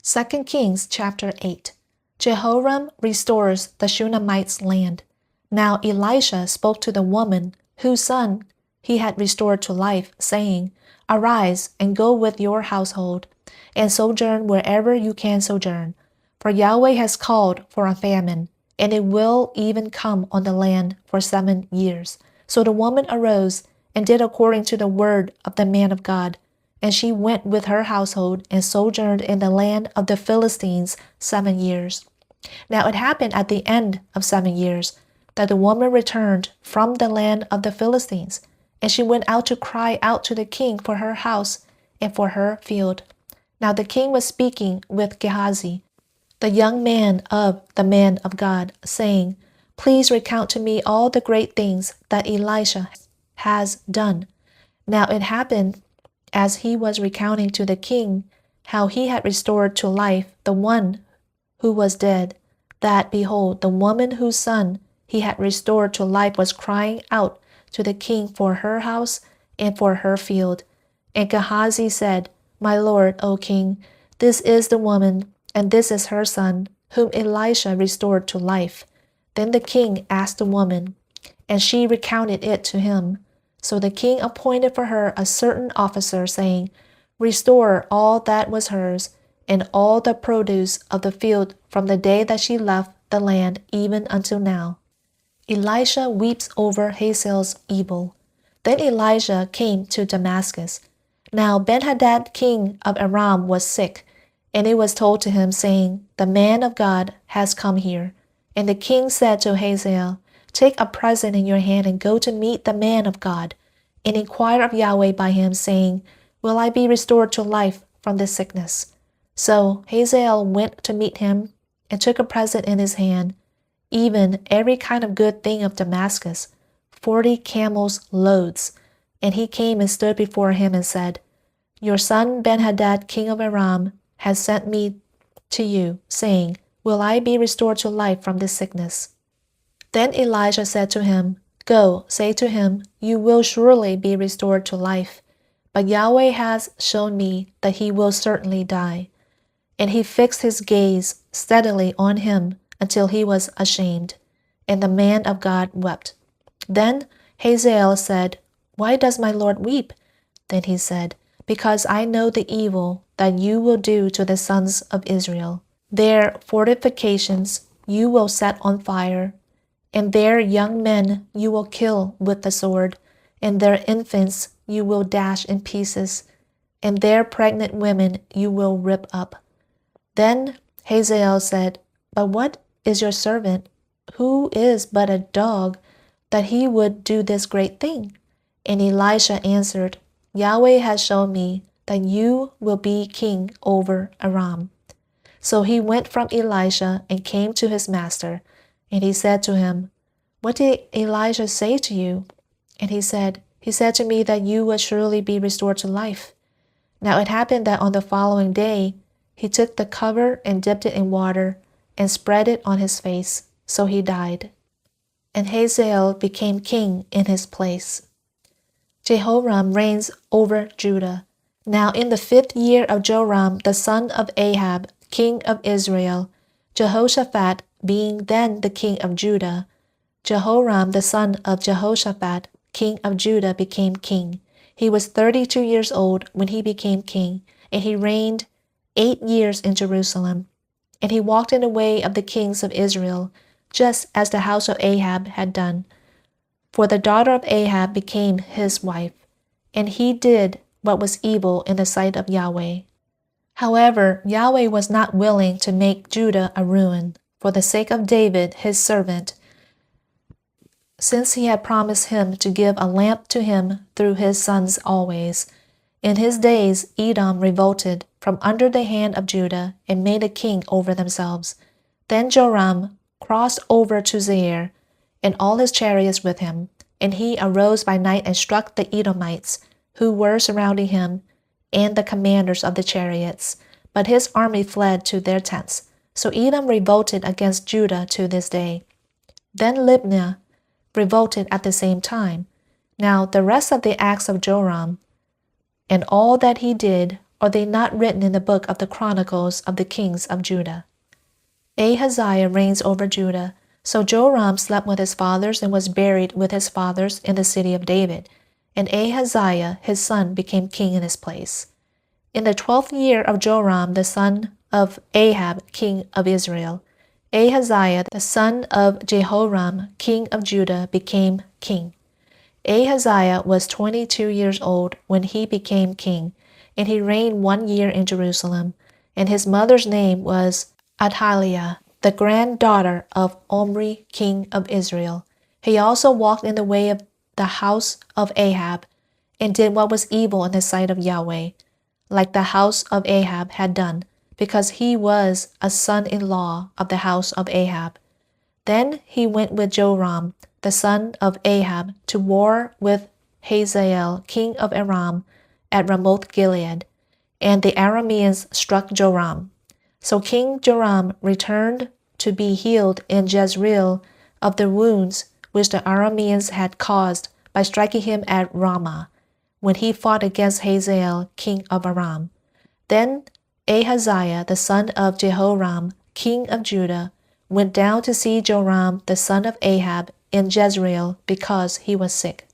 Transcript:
2 Kings chapter 8. Jehoram restores the Shunammite's land. Now Elisha spoke to the woman whose son he had restored to life, saying, Arise and go with your household, and sojourn wherever you can sojourn. For Yahweh has called for a famine, and it will even come on the land for 7 years. So the woman arose and did according to the word of the man of God. And she went with her household and sojourned in the land of the Philistines 7 years. Now it happened at the end of 7 years that the woman returned from the land of the Philistines, and she went out to cry out to the king for her house and for her field. Now the king was speaking with Gehazi, the young man of the man of God, saying, Please recount to me all the great things that Elisha has done. Now it happened, as he was recounting to the king how he had restored to life the one who was dead, that, behold, the woman whose son he had restored to life was crying out to the king for her house and for her field. And Gehazi said, My lord, O king, this is the woman, and this is her son, whom Elisha restored to life. Then the king asked the woman, and she recounted it to him. So the king appointed for her a certain officer, saying, Restore all that was hers, and all the produce of the field from the day that she left the land even until now. Elisha weeps over Hazael's evil. Then Elijah came to Damascus. Now Ben-Hadad king of Aram was sick, and it was told to him, saying, The man of God has come here. And the king said to Hazael, Take a present in your hand and go to meet the man of God, and inquire of Yahweh by him, saying, Will I be restored to life from this sickness? So Hazael went to meet him, and took a present in his hand, even every kind of good thing of Damascus, 40 camels' loads. And he came and stood before him and said, Your son Ben-Hadad king of Aram has sent me to you, saying, Will I be restored to life from this sickness? Then Elijah said to him, Go, say to him, You will surely be restored to life. But Yahweh has shown me that he will certainly die. And he fixed his gaze steadily on him until he was ashamed. And the man of God wept. Then Hazael said, Why does my lord weep? Then he said, Because I know the evil that you will do to the sons of Israel. Their fortifications you will set on fire, and their young men you will kill with the sword, and their infants you will dash in pieces, and their pregnant women you will rip up. Then Hazael said, But what is your servant, who is but a dog, that he would do this great thing? And Elisha answered, Yahweh has shown me that you will be king over Aram. So he went from Elisha and came to his master, and he said to him, What did Elisha say to you? And he said to me that you would surely be restored to life. Now it happened that on the following day, he took the cover and dipped it in water and spread it on his face. So he died. And Hazael became king in his place. Jehoram reigns over Judah. Now in the 5th year of Joram, the son of Ahab, king of Israel, Jehoshaphat being then the king of Judah, Jehoram the son of Jehoshaphat, king of Judah, became king. He was 32 years old when he became king, and he reigned 8 years in Jerusalem. And he walked in the way of the kings of Israel, just as the house of Ahab had done. For the daughter of Ahab became his wife, and he did what was evil in the sight of Yahweh. However, Yahweh was not willing to make Judah a ruin, for the sake of David his servant, since he had promised him to give a lamp to him through his sons always. In his days Edom revolted from under the hand of Judah and made a king over themselves. Then Joram crossed over to Zair, and all his chariots with him, and he arose by night and struck the Edomites, who were surrounding him, and the commanders of the chariots. But his army fled to their tents. So Edom revolted against Judah to this day. Then Libnah revolted at the same time. Now the rest of the acts of Joram, and all that he did, are they not written in the book of the Chronicles of the kings of Judah? Ahaziah reigns over Judah. So Joram slept with his fathers and was buried with his fathers in the city of David. And Ahaziah his son became king in his place. In the 12th year of Joram the son of Ahab king of Israel, Ahaziah the son of Jehoram king of Judah became king. Ahaziah was 22 years old when he became king, and he reigned 1 year in Jerusalem. And his mother's name was Athaliah, the granddaughter of Omri king of Israel. He also walked in the way of the house of Ahab, and did what was evil in the sight of Yahweh, like the house of Ahab had done, because he was a son-in-law of the house of Ahab. Then he went with Joram, the son of Ahab, to war with Hazael, king of Aram, at Ramoth Gilead, and the Arameans struck Joram. So King Joram returned to be healed in Jezreel of the wounds which the Arameans had caused by striking him at Ramah, when he fought against Hazael, king of Aram. Then Ahaziah, the son of Jehoram, king of Judah, went down to see Joram, the son of Ahab, in Jezreel, because he was sick.